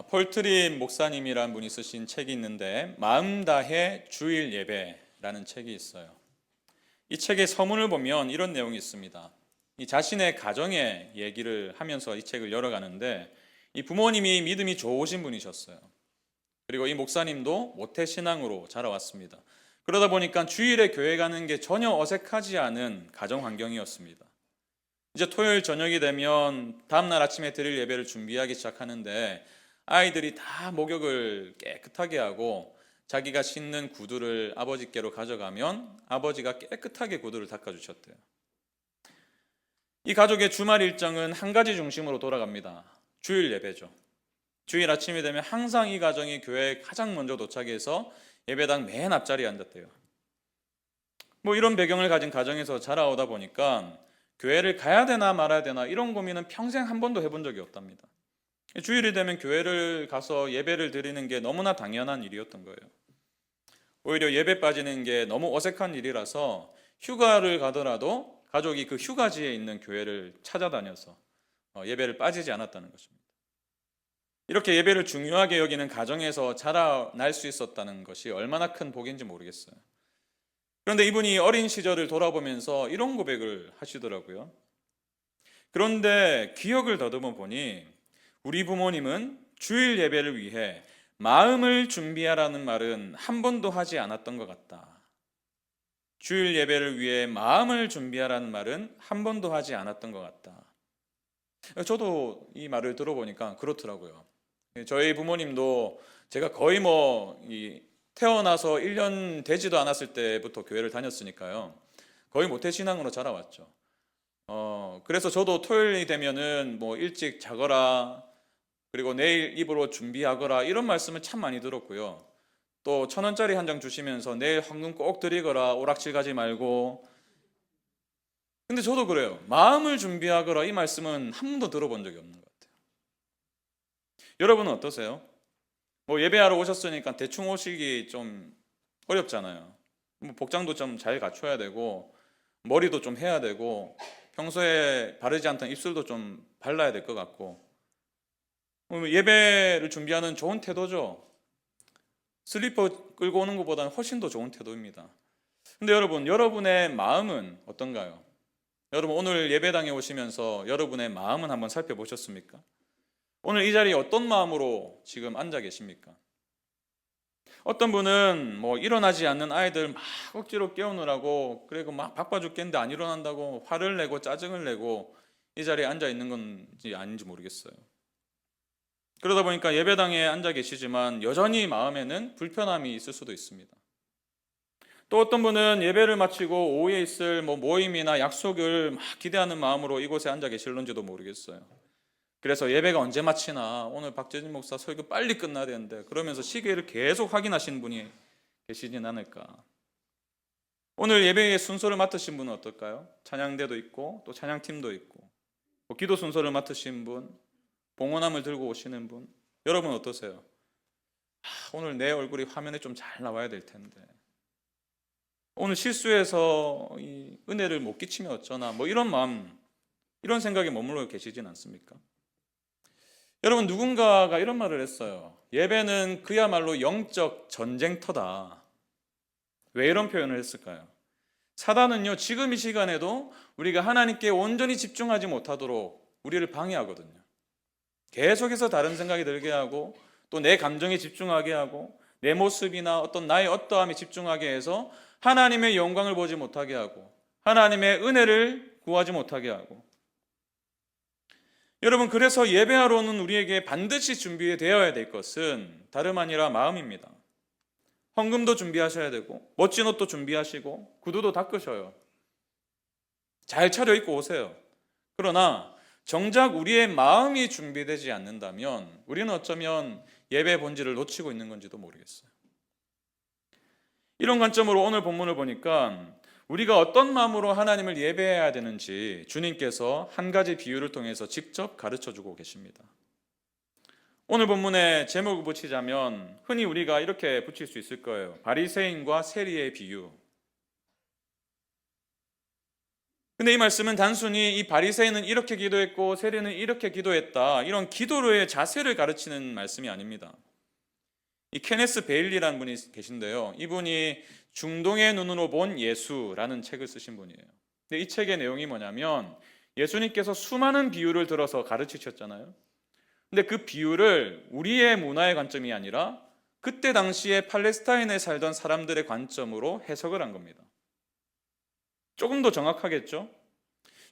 폴트림 목사님이란 분이 쓰신 책이 있는데 마음 다해 주일 예배라는 책이 있어요. 이 책의 서문을 보면 이런 내용이 있습니다. 이 자신의 가정의 얘기를 하면서 이 책을 열어가는데 이 부모님이 믿음이 좋으신 분이셨어요. 그리고 이 목사님도 모태신앙으로 자라왔습니다. 그러다 보니까 주일에 교회 가는 게 전혀 어색하지 않은 가정 환경이었습니다. 이제 토요일 저녁이 되면 다음날 아침에 드릴 예배를 준비하기 시작하는데 아이들이 다 목욕을 깨끗하게 하고 자기가 신는 구두를 아버지께로 가져가면 아버지가 깨끗하게 구두를 닦아주셨대요. 이 가족의 주말 일정은 한 가지 중심으로 돌아갑니다. 주일 예배죠. 주일 아침이 되면 항상 이 가정이 교회에 가장 먼저 도착해서 예배당 맨 앞자리에 앉았대요. 이런 배경을 가진 가정에서 자라오다 보니까 교회를 가야 되나 말아야 되나 이런 고민은 평생 한 번도 해본 적이 없답니다. 주일이 되면 교회를 가서 예배를 드리는 게 너무나 당연한 일이었던 거예요. 오히려 예배 빠지는 게 너무 어색한 일이라서 휴가를 가더라도 가족이 그 휴가지에 있는 교회를 찾아다녀서 예배를 빠지지 않았다는 것입니다. 이렇게 예배를 중요하게 여기는 가정에서 자라날 수 있었다는 것이 얼마나 큰 복인지 모르겠어요. 그런데 이분이 어린 시절을 돌아보면서 이런 고백을 하시더라고요. 그런데 기억을 더듬어 보니 우리 부모님은 주일 예배를 위해 마음을 준비하라는 말은 한 번도 하지 않았던 것 같다. 주일 예배를 위해 마음을 준비하라는 말은 한 번도 하지 않았던 것 같다. 저도 이 말을 들어보니까 그렇더라고요. 저희 부모님도 제가 거의 태어나서 1년 되지도 않았을 때부터 교회를 다녔으니까요. 거의 모태신앙으로 자라왔죠. 그래서 저도 토요일이 되면은 일찍 자거라, 그리고 내일 입을 옷 준비하거라 이런 말씀을 참 많이 들었고요. 또 1,000원짜리 한 장 주시면서 내일 헌금 꼭 드리거라, 오락실 가지 말고. 근데 저도 그래요. 마음을 준비하거라 이 말씀은 한 번도 들어본 적이 없는 것 같아요. 여러분은 어떠세요? 예배하러 오셨으니까 대충 오시기 좀 어렵잖아요. 복장도 좀 잘 갖춰야 되고 머리도 좀 해야 되고 평소에 바르지 않던 입술도 좀 발라야 될 것 같고 예배를 준비하는 좋은 태도죠. 슬리퍼 끌고 오는 것보다는 훨씬 더 좋은 태도입니다. 근데 여러분, 여러분의 마음은 어떤가요? 여러분 오늘 예배당에 오시면서 여러분의 마음은 한번 살펴보셨습니까? 오늘 이 자리에 어떤 마음으로 지금 앉아 계십니까? 어떤 분은 일어나지 않는 아이들 막 억지로 깨우느라고 그리고 막 바빠 죽겠는데 안 일어난다고 화를 내고 짜증을 내고 이 자리에 앉아 있는 건지 아닌지 모르겠어요. 그러다 보니까 예배당에 앉아 계시지만 여전히 마음에는 불편함이 있을 수도 있습니다. 또 어떤 분은 예배를 마치고 오후에 있을 모임이나 약속을 막 기대하는 마음으로 이곳에 앉아 계실는지도 모르겠어요. 그래서 예배가 언제 마치나, 오늘 박재진 목사 설교 빨리 끝나야 되는데 그러면서 시계를 계속 확인하시는 분이 계시진 않을까. 오늘 예배의 순서를 맡으신 분은 어떨까요? 찬양대도 있고 또 찬양팀도 있고 기도 순서를 맡으신 분, 봉헌함을 들고 오시는 분, 여러분 어떠세요? 오늘 내 얼굴이 화면에 좀 잘 나와야 될 텐데 오늘 실수해서 이 은혜를 못 끼치면 어쩌나 이런 마음, 이런 생각에 머물러 계시진 않습니까? 여러분 누군가가 이런 말을 했어요. 예배는 그야말로 영적 전쟁터다. 왜 이런 표현을 했을까요? 사단은요 지금 이 시간에도 우리가 하나님께 온전히 집중하지 못하도록 우리를 방해하거든요. 계속해서 다른 생각이 들게 하고 또 내 감정에 집중하게 하고 내 모습이나 어떤 나의 어떠함에 집중하게 해서 하나님의 영광을 보지 못하게 하고 하나님의 은혜를 구하지 못하게 하고. 여러분 그래서 예배하러 오는 우리에게 반드시 준비되어야 될 것은 다름 아니라 마음입니다. 헌금도 준비하셔야 되고 멋진 옷도 준비하시고 구두도 닦으셔요. 잘 차려입고 오세요. 그러나 정작 우리의 마음이 준비되지 않는다면 우리는 어쩌면 예배 본질을 놓치고 있는 건지도 모르겠어요. 이런 관점으로 오늘 본문을 보니까 우리가 어떤 마음으로 하나님을 예배해야 되는지 주님께서 한 가지 비유를 통해서 직접 가르쳐주고 계십니다. 오늘 본문의 제목을 붙이자면 흔히 우리가 이렇게 붙일 수 있을 거예요. 바리새인과 세리의 비유. 근데 이 말씀은 단순히 이 바리새인은 이렇게 기도했고 세리는 이렇게 기도했다, 이런 기도의 자세를 가르치는 말씀이 아닙니다. 이 케네스 베일리라는 분이 계신데요. 이분이 중동의 눈으로 본 예수라는 책을 쓰신 분이에요. 근데 이 책의 내용이 뭐냐면 예수님께서 수많은 비유를 들어서 가르치셨잖아요. 근데 그 비유를 우리의 문화의 관점이 아니라 그때 당시에 팔레스타인에 살던 사람들의 관점으로 해석을 한 겁니다. 조금 더 정확하겠죠?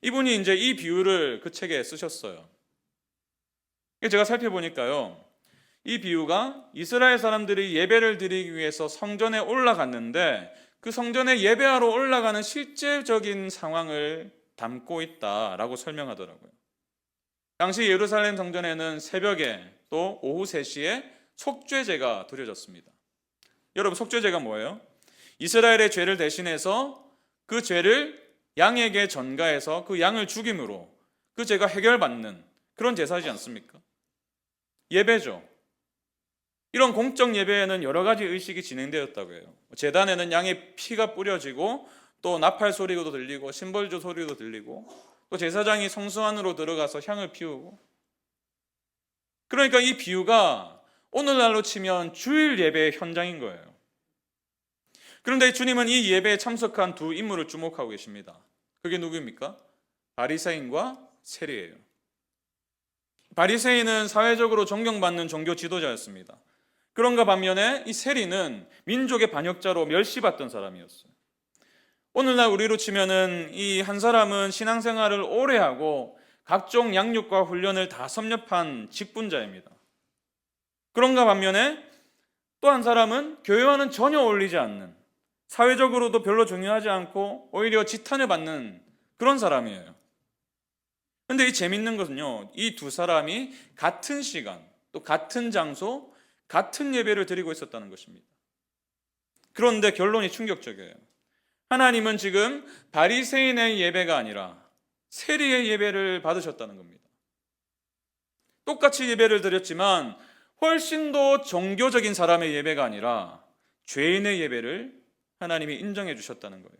이분이 이제 이 비유를 그 책에 쓰셨어요. 제가 살펴보니까요, 이 비유가 이스라엘 사람들이 예배를 드리기 위해서 성전에 올라갔는데 그 성전에 예배하러 올라가는 실제적인 상황을 담고 있다라고 설명하더라고요. 당시 예루살렘 성전에는 새벽에 또 오후 3시에 속죄제가 드려졌습니다. 여러분, 속죄제가 뭐예요? 이스라엘의 죄를 대신해서 그 죄를 양에게 전가해서 그 양을 죽임으로 그 죄가 해결받는 그런 제사지 않습니까? 예배죠. 이런 공적 예배에는 여러 가지 의식이 진행되었다고 해요. 제단에는 양의 피가 뿌려지고 또 나팔 소리도 들리고 심벌주 소리도 들리고 또 제사장이 성소 안으로 들어가서 향을 피우고, 그러니까 이 비유가 오늘날로 치면 주일 예배의 현장인 거예요. 그런데 주님은 이 예배에 참석한 두 인물을 주목하고 계십니다. 그게 누구입니까? 바리새인과 세리예요. 바리새인은 사회적으로 존경받는 종교 지도자였습니다. 그런가 반면에 이 세리는 민족의 반역자로 멸시받던 사람이었어요. 오늘날 우리로 치면은 이 한 사람은 신앙생활을 오래 하고 각종 양육과 훈련을 다 섭렵한 직분자입니다. 그런가 반면에 또 한 사람은 교회와는 전혀 어울리지 않는, 사회적으로도 별로 중요하지 않고 오히려 지탄을 받는 그런 사람이에요. 그런데 이 재밌는 것은요, 이 두 사람이 같은 시간 또 같은 장소 같은 예배를 드리고 있었다는 것입니다. 그런데 결론이 충격적이에요. 하나님은 지금 바리새인의 예배가 아니라 세리의 예배를 받으셨다는 겁니다. 똑같이 예배를 드렸지만 훨씬 더 종교적인 사람의 예배가 아니라 죄인의 예배를 하나님이 인정해 주셨다는 거예요.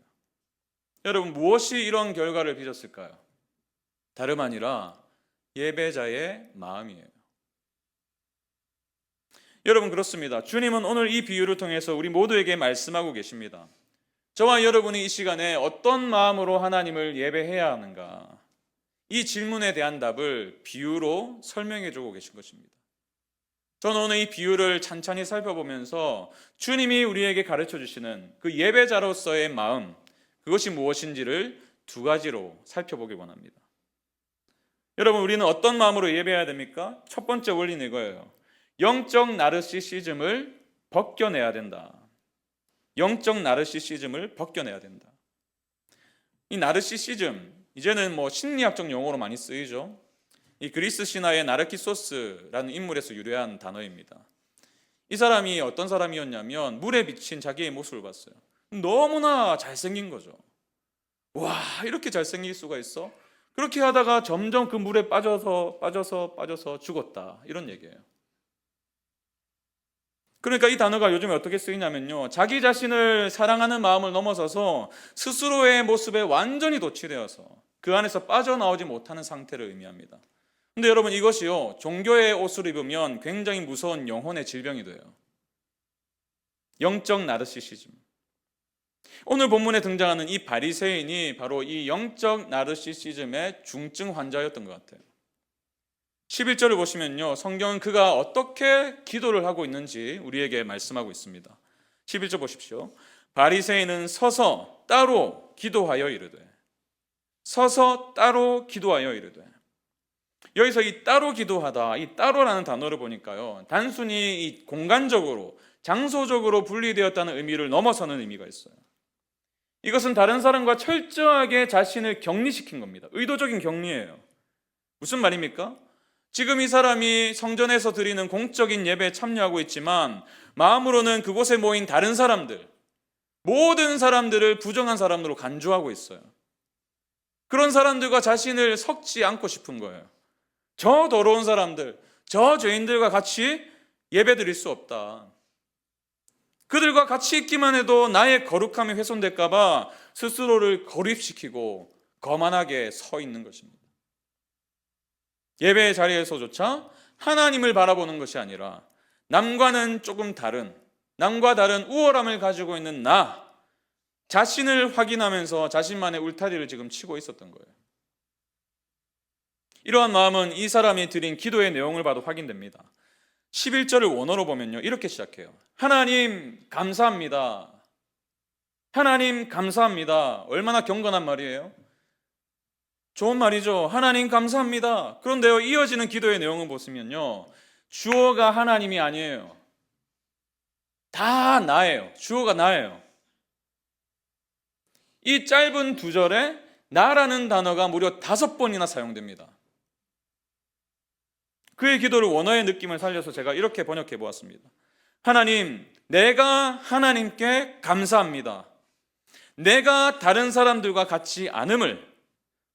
여러분, 무엇이 이런 결과를 빚었을까요? 다름 아니라 예배자의 마음이에요. 여러분, 그렇습니다. 주님은 오늘 이 비유를 통해서 우리 모두에게 말씀하고 계십니다. 저와 여러분이 이 시간에 어떤 마음으로 하나님을 예배해야 하는가, 이 질문에 대한 답을 비유로 설명해 주고 계신 것입니다. 저는 오늘 이 비유를 찬찬히 살펴보면서 주님이 우리에게 가르쳐 주시는 그 예배자로서의 마음, 그것이 무엇인지를 두 가지로 살펴보기 원합니다. 여러분, 우리는 어떤 마음으로 예배해야 됩니까? 첫 번째 원리는 이거예요. 영적 나르시시즘을 벗겨내야 된다. 영적 나르시시즘을 벗겨내야 된다. 이 나르시시즘, 이제는 심리학적 용어로 많이 쓰이죠. 이 그리스 신화의 나르키소스라는 인물에서 유래한 단어입니다. 이 사람이 어떤 사람이었냐면 물에 비친 자기의 모습을 봤어요. 너무나 잘생긴 거죠. 와, 이렇게 잘생길 수가 있어? 그렇게 하다가 점점 그 물에 빠져서 죽었다, 이런 얘기예요. 그러니까 이 단어가 요즘에 어떻게 쓰이냐면요, 자기 자신을 사랑하는 마음을 넘어서서 스스로의 모습에 완전히 도취되어서 그 안에서 빠져나오지 못하는 상태를 의미합니다. 근데 여러분, 이것이요, 종교의 옷을 입으면 굉장히 무서운 영혼의 질병이 돼요. 영적 나르시시즘. 오늘 본문에 등장하는 이 바리새인이 바로 이 영적 나르시시즘의 중증 환자였던 것 같아요. 11절을 보시면요, 성경은 그가 어떻게 기도를 하고 있는지 우리에게 말씀하고 있습니다. 11절 보십시오. 바리새인은 서서 따로 기도하여 이르되. 서서 따로 기도하여 이르되. 여기서 이 따로 기도하다, 이 따로라는 단어를 보니까요, 단순히 이 공간적으로, 장소적으로 분리되었다는 의미를 넘어서는 의미가 있어요. 이것은 다른 사람과 철저하게 자신을 격리시킨 겁니다. 의도적인 격리예요. 무슨 말입니까? 지금 이 사람이 성전에서 드리는 공적인 예배에 참여하고 있지만 마음으로는 그곳에 모인 다른 사람들, 모든 사람들을 부정한 사람으로 간주하고 있어요. 그런 사람들과 자신을 섞지 않고 싶은 거예요. 저 더러운 사람들, 저 죄인들과 같이 예배 드릴 수 없다. 그들과 같이 있기만 해도 나의 거룩함이 훼손될까 봐 스스로를 고립시키고 거만하게 서 있는 것입니다. 예배의 자리에서조차 하나님을 바라보는 것이 아니라 남과는 조금 다른, 남과 다른 우월함을 가지고 있는 나 자신을 확인하면서 자신만의 울타리를 지금 치고 있었던 거예요. 이러한 마음은 이 사람이 드린 기도의 내용을 봐도 확인됩니다. 11절을 원어로 보면요, 이렇게 시작해요. 하나님 감사합니다. 하나님 감사합니다. 얼마나 경건한 말이에요. 좋은 말이죠. 하나님 감사합니다. 그런데요, 이어지는 기도의 내용을 보시면요, 주어가 하나님이 아니에요. 다 나예요. 주어가 나예요. 이 짧은 두 절에 나라는 단어가 무려 5번이나 사용됩니다. 그의 기도를 원어의 느낌을 살려서 제가 이렇게 번역해 보았습니다. 하나님, 내가 하나님께 감사합니다. 내가 다른 사람들과 같지 않음을,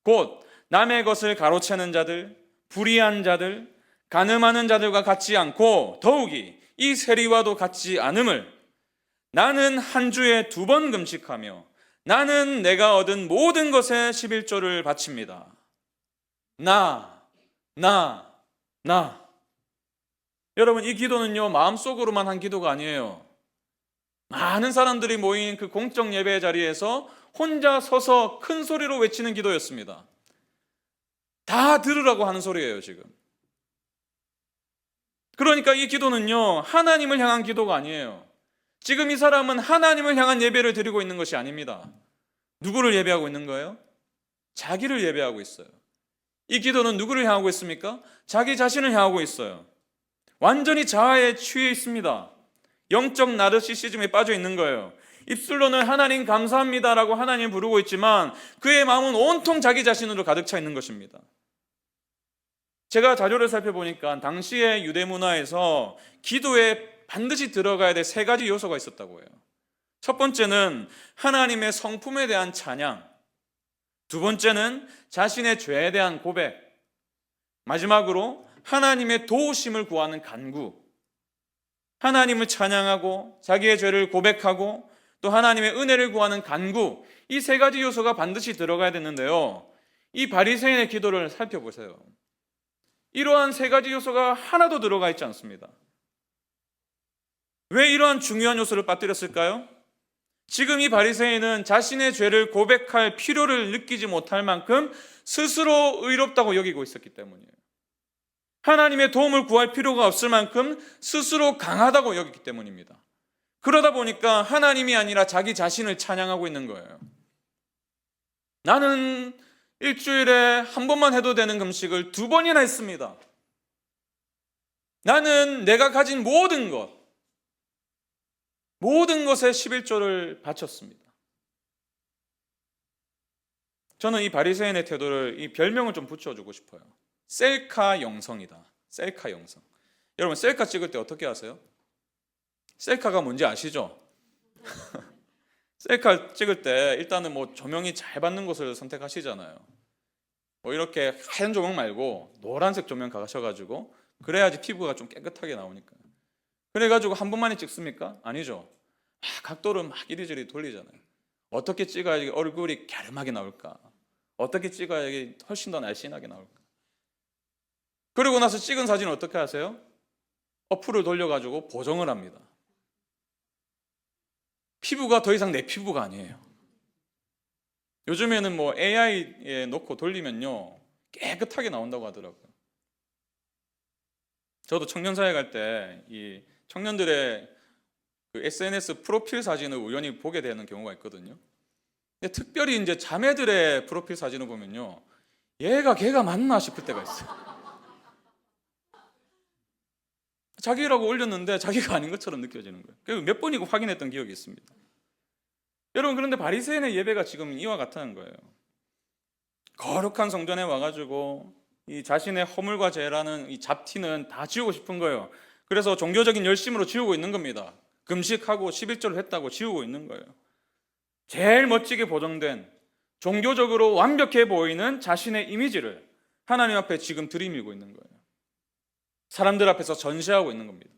곧 남의 것을 가로채는 자들, 불의한 자들, 간음하는 자들과 같지 않고 더욱이 이 세리와도 같지 않음을, 나는 한 주에 2번 금식하며 나는 내가 얻은 모든 것에 11조를 바칩니다. 나. 여러분, 이 기도는요, 마음속으로만 한 기도가 아니에요. 많은 사람들이 모인 그 공적 예배 자리에서 혼자 서서 큰 소리로 외치는 기도였습니다. 다 들으라고 하는 소리예요, 지금. 그러니까 이 기도는요, 하나님을 향한 기도가 아니에요. 지금 이 사람은 하나님을 향한 예배를 드리고 있는 것이 아닙니다. 누구를 예배하고 있는 거예요? 자기를 예배하고 있어요. 이 기도는 누구를 향하고 있습니까? 자기 자신을 향하고 있어요. 완전히 자아에 취해 있습니다. 영적 나르시시즘에 빠져 있는 거예요. 입술로는 하나님 감사합니다라고 하나님 부르고 있지만 그의 마음은 온통 자기 자신으로 가득 차 있는 것입니다. 제가 자료를 살펴보니까 당시의 유대 문화에서 기도에 반드시 들어가야 될 3가지 요소가 있었다고 해요. 첫 번째는 하나님의 성품에 대한 찬양, 두 번째는 자신의 죄에 대한 고백, 마지막으로 하나님의 도우심을 구하는 간구. 하나님을 찬양하고 자기의 죄를 고백하고 또 하나님의 은혜를 구하는 간구, 이 3가지 요소가 반드시 들어가야 되는데요, 이 바리새인의 기도를 살펴보세요. 이러한 3가지 요소가 하나도 들어가 있지 않습니다. 왜 이러한 중요한 요소를 빠뜨렸을까요? 지금 이 바리새인은 자신의 죄를 고백할 필요를 느끼지 못할 만큼 스스로 의롭다고 여기고 있었기 때문이에요. 하나님의 도움을 구할 필요가 없을 만큼 스스로 강하다고 여기기 때문입니다. 그러다 보니까 하나님이 아니라 자기 자신을 찬양하고 있는 거예요. 나는 일주일에 한 번만 해도 되는 금식을 2번이나 했습니다. 나는 내가 가진 모든 것에 11조를 바쳤습니다. 저는 이 바리새인의 태도를, 이 별명을 좀 붙여주고 싶어요. 셀카 영성이다. 셀카 영성. 여러분, 셀카 찍을 때 어떻게 하세요? 셀카가 뭔지 아시죠? 셀카 찍을 때 일단은 조명이 잘 받는 곳을 선택하시잖아요. 이렇게 하얀 조명 말고 노란색 조명 가셔가지고, 그래야지 피부가 좀 깨끗하게 나오니까. 그래가지고 한 번만에 찍습니까? 아니죠. 각도를 막 이리저리 돌리잖아요. 어떻게 찍어야지 얼굴이 갸름하게 나올까? 어떻게 찍어야지 훨씬 더 날씬하게 나올까? 그리고 나서 찍은 사진을 어떻게 하세요? 어플을 돌려가지고 보정을 합니다. 피부가 더 이상 내 피부가 아니에요. 요즘에는 AI에 놓고 돌리면요, 깨끗하게 나온다고 하더라고요. 저도 청년사회 갈 때 이 청년들의 그 SNS 프로필 사진을 우연히 보게 되는 경우가 있거든요. 근데 특별히 이제 자매들의 프로필 사진을 보면요, 걔가 맞나 싶을 때가 있어요. 자기라고 올렸는데 자기가 아닌 것처럼 느껴지는 거예요. 그래서 몇 번이고 확인했던 기억이 있습니다. 여러분, 그런데 바리새인의 예배가 지금 이와 같다는 거예요. 거룩한 성전에 와가지고 이 자신의 허물과 죄라는 이 잡티는 다 지우고 싶은 거예요. 그래서 종교적인 열심으로 지우고 있는 겁니다. 금식하고 11조를 했다고 지우고 있는 거예요. 제일 멋지게 보정된, 종교적으로 완벽해 보이는 자신의 이미지를 하나님 앞에 지금 들이밀고 있는 거예요. 사람들 앞에서 전시하고 있는 겁니다.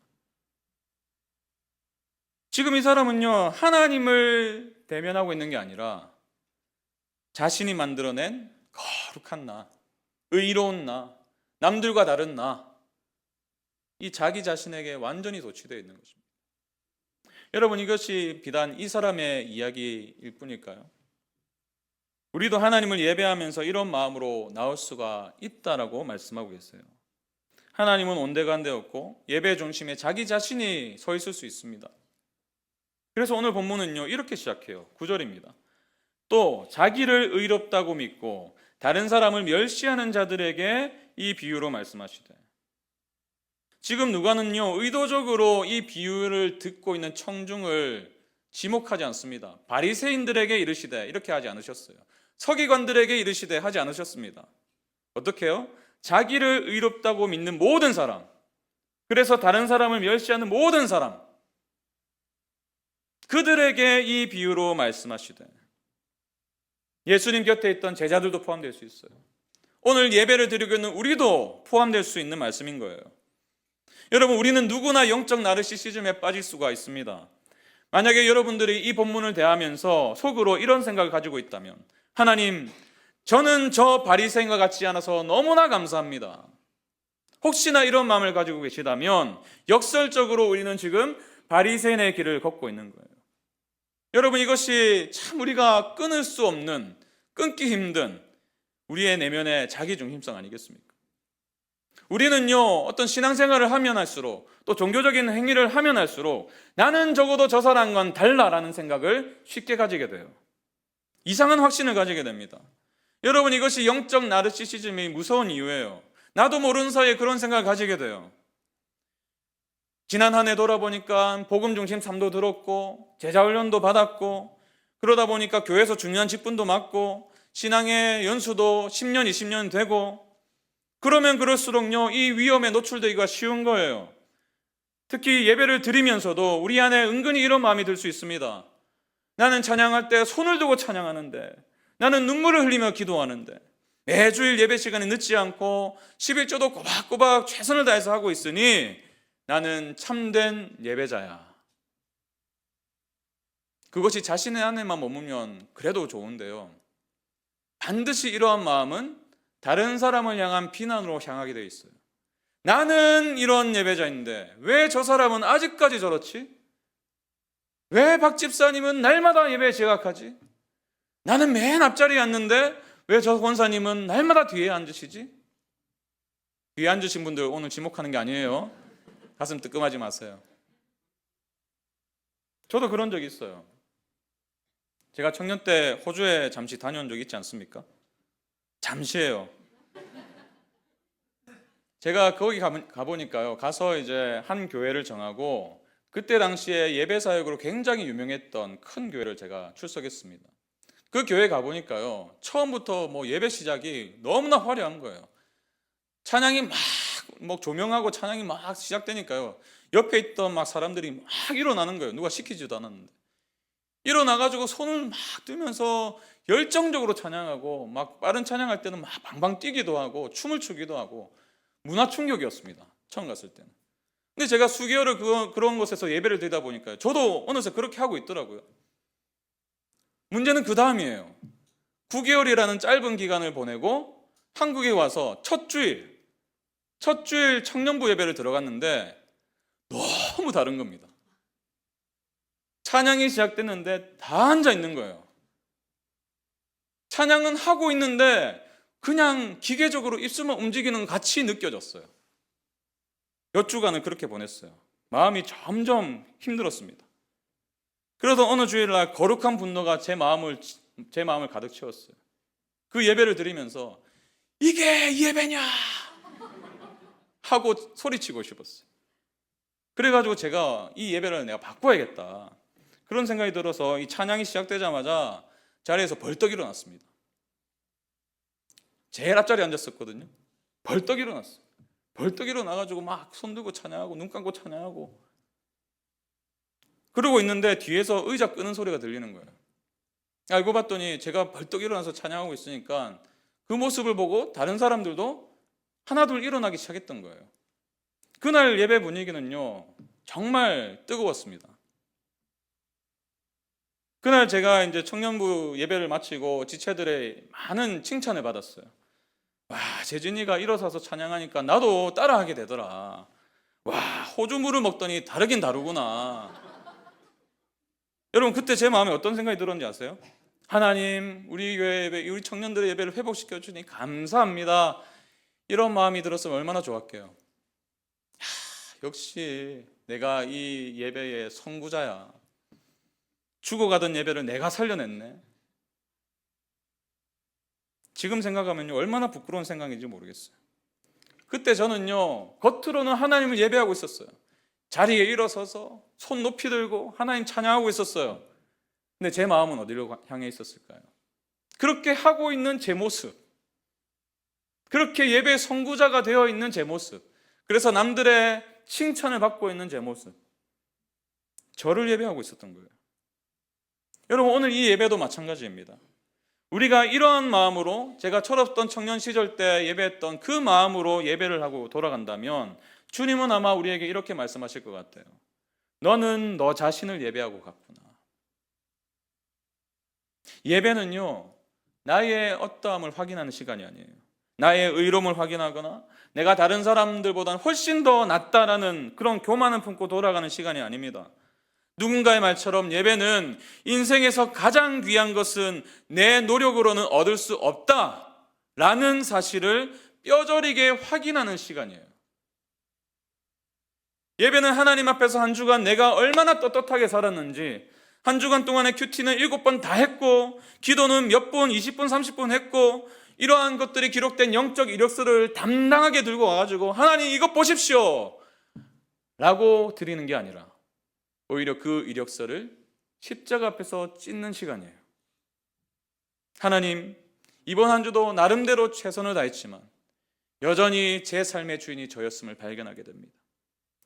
지금 이 사람은요, 하나님을 대면하고 있는 게 아니라 자신이 만들어낸 거룩한 나, 의로운 나, 남들과 다른 나, 이 자기 자신에게 완전히 도취되어 있는 것입니다. 여러분, 이것이 비단 이 사람의 이야기일 뿐일까요? 우리도 하나님을 예배하면서 이런 마음으로 나올 수가 있다라고 말씀하고 계세요. 하나님은 온데간데 없고 예배 중심에 자기 자신이 서 있을 수 있습니다. 그래서 오늘 본문은요, 이렇게 시작해요. 9절입니다. 또 자기를 의롭다고 믿고 다른 사람을 멸시하는 자들에게 이 비유로 말씀하시되, 지금 누가는요, 의도적으로 이 비유를 듣고 있는 청중을 지목하지 않습니다. 바리새인들에게 이르시되 이렇게 하지 않으셨어요. 서기관들에게 이르시되 하지 않으셨습니다. 어떻게 해요? 자기를 의롭다고 믿는 모든 사람, 그래서 다른 사람을 멸시하는 모든 사람, 그들에게 이 비유로 말씀하시되, 예수님 곁에 있던 제자들도 포함될 수 있어요. 오늘 예배를 드리고 있는 우리도 포함될 수 있는 말씀인 거예요. 여러분, 우리는 누구나 영적 나르시시즘에 빠질 수가 있습니다. 만약에 여러분들이 이 본문을 대하면서 속으로 이런 생각을 가지고 있다면, 하나님, 저는 저 바리새인과 같지 않아서 너무나 감사합니다. 혹시나 이런 마음을 가지고 계시다면 역설적으로 우리는 지금 바리새인의 길을 걷고 있는 거예요. 여러분, 이것이 참 우리가 끊을 수 없는, 끊기 힘든 우리의 내면의 자기중심성 아니겠습니까? 우리는요, 어떤 신앙생활을 하면 할수록, 또 종교적인 행위를 하면 할수록 나는 적어도 저 사람과는 달라라는 생각을 쉽게 가지게 돼요. 이상한 확신을 가지게 됩니다. 여러분, 이것이 영적 나르시시즘이 무서운 이유예요. 나도 모르는 사이에 그런 생각을 가지게 돼요. 지난 한 해 돌아보니까 복음 중심 삶도 들었고 제자 훈련도 받았고, 그러다 보니까 교회에서 중요한 직분도 맡고 신앙의 연수도 10년, 20년 되고, 그러면 그럴수록요, 이 위험에 노출되기가 쉬운 거예요. 특히 예배를 드리면서도 우리 안에 은근히 이런 마음이 들 수 있습니다. 나는 찬양할 때 손을 두고 찬양하는데, 나는 눈물을 흘리며 기도하는데, 매주일 예배 시간에 늦지 않고 11조도 꼬박꼬박 최선을 다해서 하고 있으니 나는 참된 예배자야. 그것이 자신의 안에만 머물면 그래도 좋은데요, 반드시 이러한 마음은 다른 사람을 향한 비난으로 향하게 되어 있어요. 나는 이런 예배자인데 왜 저 사람은 아직까지 저렇지? 왜 박 집사님은 날마다 예배에 지각하지? 나는 맨 앞자리에 앉는데 왜 저 권사님은 날마다 뒤에 앉으시지? 뒤에 앉으신 분들 오늘 지목하는 게 아니에요. 가슴 뜨끔하지 마세요. 저도 그런 적이 있어요. 제가 청년 때 호주에 잠시 다녀온 적이 있지 않습니까? 잠시예요. 제가 거기 가보니까요, 가서 이제 한 교회를 정하고, 그때 당시에 예배 사역으로 굉장히 유명했던 큰 교회를 제가 출석했습니다. 그 교회 가보니까요, 처음부터 예배 시작이 너무나 화려한 거예요. 찬양이 막 조명하고 찬양이 막 시작되니까요, 옆에 있던 막 사람들이 막 일어나는 거예요. 누가 시키지도 않았는데 일어나가지고 손을 막 들면서 열정적으로 찬양하고, 막 빠른 찬양할 때는 막 방방 뛰기도 하고 춤을 추기도 하고, 문화 충격이었습니다, 처음 갔을 때는. 근데 제가 수개월을 그런 곳에서 예배를 드리다 보니까 저도 어느새 그렇게 하고 있더라고요. 문제는 그 다음이에요. 9개월이라는 짧은 기간을 보내고 한국에 와서 첫 주일 청년부 예배를 들어갔는데 너무 다른 겁니다. 찬양이 시작됐는데 다 앉아 있는 거예요. 찬양은 하고 있는데 그냥 기계적으로 입술만 움직이는 것 같이 느껴졌어요. 몇 주간을 그렇게 보냈어요. 마음이 점점 힘들었습니다. 그래서 어느 주일날 거룩한 분노가 제 마음을 가득 채웠어요. 그 예배를 드리면서 이게 예배냐 하고 소리치고 싶었어요. 그래가지고 제가 이 예배를 내가 바꿔야겠다, 그런 생각이 들어서 이 찬양이 시작되자마자 자리에서 벌떡 일어났습니다. 제일 앞자리에 앉았었거든요. 벌떡 일어났어요. 벌떡 일어나가지고 막 손 들고 찬양하고 눈 감고 찬양하고 그러고 있는데 뒤에서 의자 끄는 소리가 들리는 거예요. 알고 봤더니 제가 벌떡 일어나서 찬양하고 있으니까 그 모습을 보고 다른 사람들도 하나둘 일어나기 시작했던 거예요. 그날 예배 분위기는요, 정말 뜨거웠습니다. 그날 제가 이제 청년부 예배를 마치고 지체들의 많은 칭찬을 받았어요. 와, 재진이가 일어서서 찬양하니까 나도 따라하게 되더라. 와, 호주물을 먹더니 다르긴 다르구나. 여러분, 그때 제 마음에 어떤 생각이 들었는지 아세요? 하나님, 우리 교회 예배, 우리 청년들의 예배를 회복시켜 주니 감사합니다. 이런 마음이 들었으면 얼마나 좋았게요. 역시 내가 이 예배의 선구자야. 죽어가던 예배를 내가 살려냈네. 지금 생각하면요, 얼마나 부끄러운 생각인지 모르겠어요. 그때 저는요, 겉으로는 하나님을 예배하고 있었어요. 자리에 일어서서 손 높이 들고 하나님 찬양하고 있었어요. 근데 제 마음은 어디로 향해 있었을까요? 그렇게 하고 있는 제 모습, 그렇게 예배 선구자가 되어 있는 제 모습, 그래서 남들의 칭찬을 받고 있는 제 모습, 저를 예배하고 있었던 거예요. 여러분, 오늘 이 예배도 마찬가지입니다. 우리가 이러한 마음으로, 제가 철없던 청년 시절 때 예배했던 그 마음으로 예배를 하고 돌아간다면 주님은 아마 우리에게 이렇게 말씀하실 것 같아요. 너는 너 자신을 예배하고 갔구나. 예배는요, 나의 어떠함을 확인하는 시간이 아니에요. 나의 의로움을 확인하거나 내가 다른 사람들보다는 훨씬 더 낫다라는 그런 교만을 품고 돌아가는 시간이 아닙니다. 누군가의 말처럼 예배는 인생에서 가장 귀한 것은 내 노력으로는 얻을 수 없다라는 사실을 뼈저리게 확인하는 시간이에요. 예배는 하나님 앞에서 한 주간 내가 얼마나 떳떳하게 살았는지, 한 주간 동안에 큐티는 7번 다 했고, 기도는 몇 분, 20분, 30분 했고, 이러한 것들이 기록된 영적 이력서를 담당하게 들고 와가지고 하나님 이것 보십시오 라고 드리는 게 아니라 오히려 그 이력서를 십자가 앞에서 찢는 시간이에요. 하나님, 이번 한 주도 나름대로 최선을 다했지만 여전히 제 삶의 주인이 저였음을 발견하게 됩니다.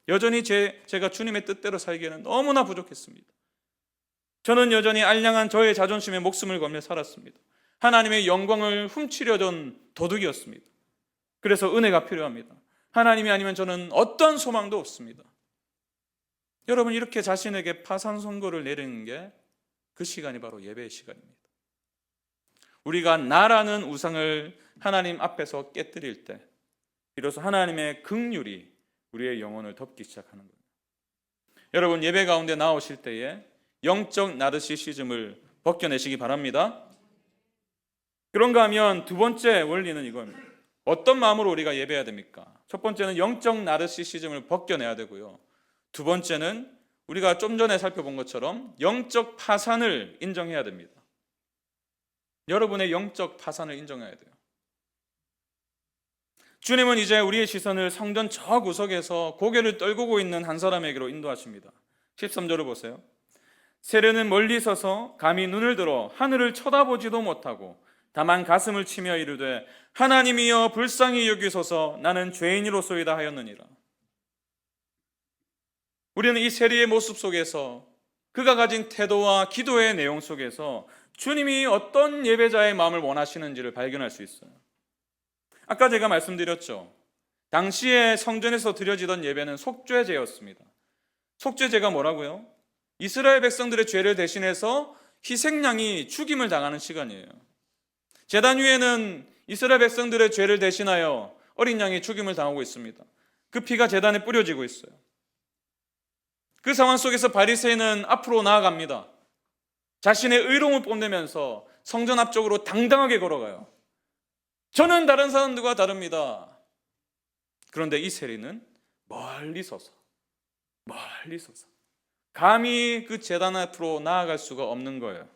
여전히 제가 주님의 뜻대로 살기에는 너무나 부족했습니다. 저는 여전히 알량한 저의 자존심에 목숨을 걸며 살았습니다. 하나님의 영광을 훔치려던 도둑이었습니다. 그래서 은혜가 필요합니다. 하나님이 아니면 저는 어떤 소망도 없습니다. 여러분, 이렇게 자신에게 파산 선고를 내리는 게 그 시간이 바로 예배의 시간입니다. 우리가 나라는 우상을 하나님 앞에서 깨뜨릴 때 비로소 하나님의 긍휼이 우리의 영혼을 덮기 시작하는 거예요. 여러분, 예배 가운데 나오실 때에 영적 나르시시즘을 벗겨내시기 바랍니다. 그런가 하면 두 번째 원리는 이겁니다. 어떤 마음으로 우리가 예배해야 됩니까? 첫 번째는 영적 나르시시즘을 벗겨내야 되고요. 두 번째는 우리가 좀 전에 살펴본 것처럼 영적 파산을 인정해야 됩니다. 여러분의 영적 파산을 인정해야 돼요. 주님은 이제 우리의 시선을 성전 저 구석에서 고개를 떨구고 있는 한 사람에게로 인도하십니다. 13절을 보세요. 세례는 멀리 서서 감히 눈을 들어 하늘을 쳐다보지도 못하고 다만 가슴을 치며 이르되 하나님이여 불쌍히 여기소서 나는 죄인이로소이다 하였느니라. 우리는 이 세리의 모습 속에서 그가 가진 태도와 기도의 내용 속에서 주님이 어떤 예배자의 마음을 원하시는지를 발견할 수 있어요. 아까 제가 말씀드렸죠. 당시에 성전에서 드려지던 예배는 속죄제였습니다. 속죄제가 뭐라고요? 이스라엘 백성들의 죄를 대신해서 희생양이 죽임을 당하는 시간이에요. 제단 위에는 이스라엘 백성들의 죄를 대신하여 어린 양이 죽임을 당하고 있습니다. 그 피가 제단에 뿌려지고 있어요. 그 상황 속에서 바리새인은 앞으로 나아갑니다. 자신의 의로움을 뽐내면서 성전 앞쪽으로 당당하게 걸어가요. 저는 다른 사람들과 다릅니다. 그런데 이 세리는 멀리 서서 감히 그 제단 앞으로 나아갈 수가 없는 거예요.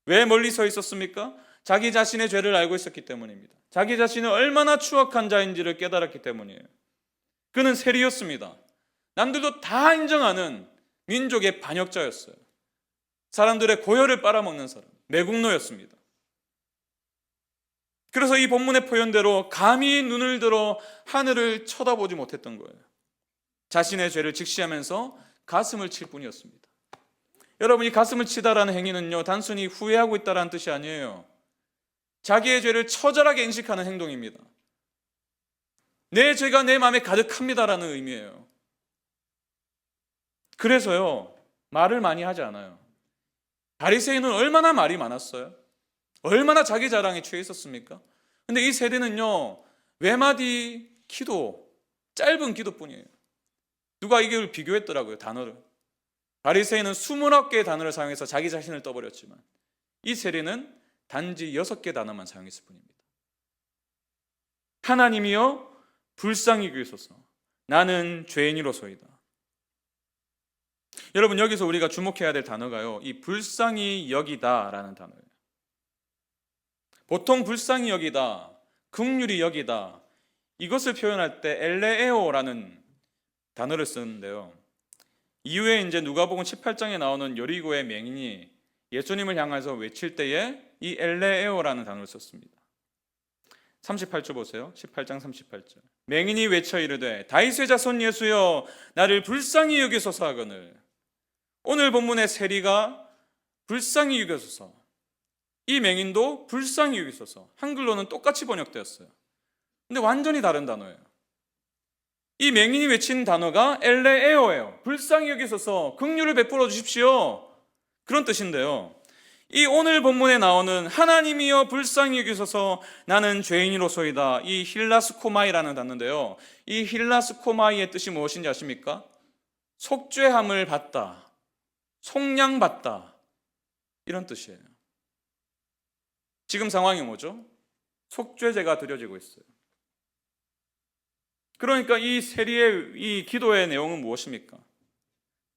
왜 멀리 서 있었습니까? 자기 자신의 죄를 알고 있었기 때문입니다. 자기 자신이 얼마나 추악한 자인지를 깨달았기 때문이에요. 그는 세리였습니다. 남들도 다 인정하는 민족의 반역자였어요. 사람들의 고혈을 빨아먹는 사람, 매국노였습니다. 그래서 이 본문의 표현대로 감히 눈을 들어 하늘을 쳐다보지 못했던 거예요. 자신의 죄를 직시하면서 가슴을 칠 뿐이었습니다. 여러분, 이 가슴을 치다라는 행위는요, 단순히 후회하고 있다라는 뜻이 아니에요. 자기의 죄를 처절하게 인식하는 행동입니다. 내 죄가 내 마음에 가득합니다라는 의미예요. 그래서요, 말을 많이 하지 않아요. 바리새인은 얼마나 말이 많았어요? 얼마나 자기 자랑에 취해 있었습니까? 근데 이 세리는요, 외마디 기도, 짧은 기도뿐이에요. 누가 이걸 비교했더라고요, 단어를. 바리새인은 29개의 단어를 사용해서 자기 자신을 떠버렸지만 이 세리는 단지 6개 단어만 사용했을 뿐입니다. 하나님이여 불쌍히 여기소서 나는 죄인이로소이다. 여러분, 여기서 우리가 주목해야 될 단어가요, 이 불쌍히 여기다라는 단어예요. 보통 불쌍히 여기다, 긍휼히 여기다, 이것을 표현할 때 엘레에오라는 단어를 쓰는데요. 이후에 이제 누가복음 18장에 나오는 여리고의 맹인이 예수님을 향해서 외칠 때에 이 엘레에오라는 단어를 썼습니다. 38절 보세요. 18장 38절. 맹인이 외쳐 이르되 다윗의 자손 예수여 나를 불쌍히 여기소서 하거늘. 오늘 본문의 세리가 불쌍히 여기소서, 이 맹인도 불쌍히 여기소서, 한글로는 똑같이 번역되었어요. 근데 완전히 다른 단어예요. 이 맹인이 외친 단어가 엘레에오예요. 불쌍히 여기소서, 긍휼을 베풀어 주십시오, 그런 뜻인데요. 이 오늘 본문에 나오는 하나님이여 불쌍히 여기소서 나는 죄인이로소이다, 이 힐라스코마이라는 단어인데요. 이 힐라스코마이의 뜻이 무엇인지 아십니까? 속죄함을 받다, 속량받다, 이런 뜻이에요. 지금 상황이 뭐죠? 속죄제가 드려지고 있어요. 그러니까 이 세리의 이 기도의 내용은 무엇입니까?